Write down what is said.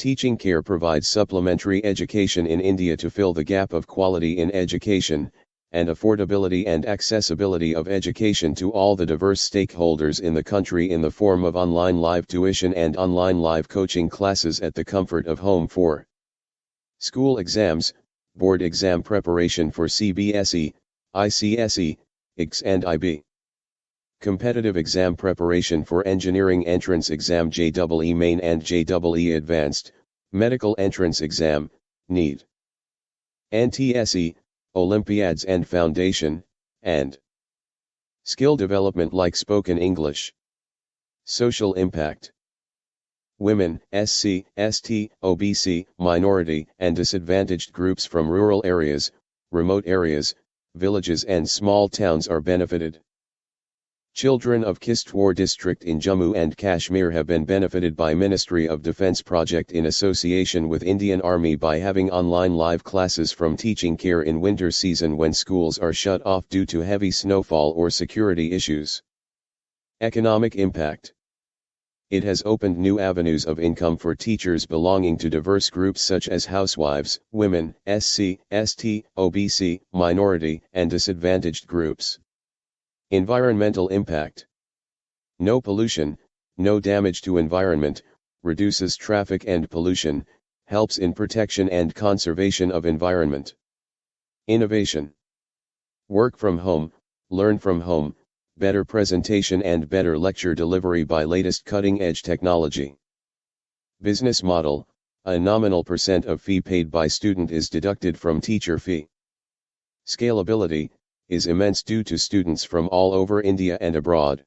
Teaching Care provides supplementary education in India to fill the gap of quality in education, and affordability and accessibility of education to all the diverse stakeholders in the country in the form of online live tuition and online live coaching classes at the comfort of home. 4. School exams, board exam preparation for CBSE, ICSE, IGS and IB. Competitive exam preparation for engineering entrance exam JEE Main and JEE Advanced, medical entrance exam, NEET. NTSE, Olympiads and Foundation, and skill development like spoken English. Social impact. Women, SC, ST, OBC, minority and disadvantaged groups from rural areas, remote areas, villages and small towns are benefited. Children of Kishtwar district in Jammu and Kashmir have been benefited by Ministry of Defence project in association with Indian Army by having online live classes from Teaching Care in winter season when schools are shut off due to heavy snowfall or security issues. Economic impact. It has opened new avenues of income for teachers belonging to diverse groups such as housewives, women, SC, ST, OBC, minority and disadvantaged groups. Environmental impact. No pollution, no damage to environment, reduces traffic and pollution, helps in protection and conservation of environment. Innovation. Work from home, learn from home, better presentation and better lecture delivery by latest cutting-edge technology. Business model, a nominal % of fee paid by student is deducted from teacher fee. Scalability, is immense due to students from all over India and abroad.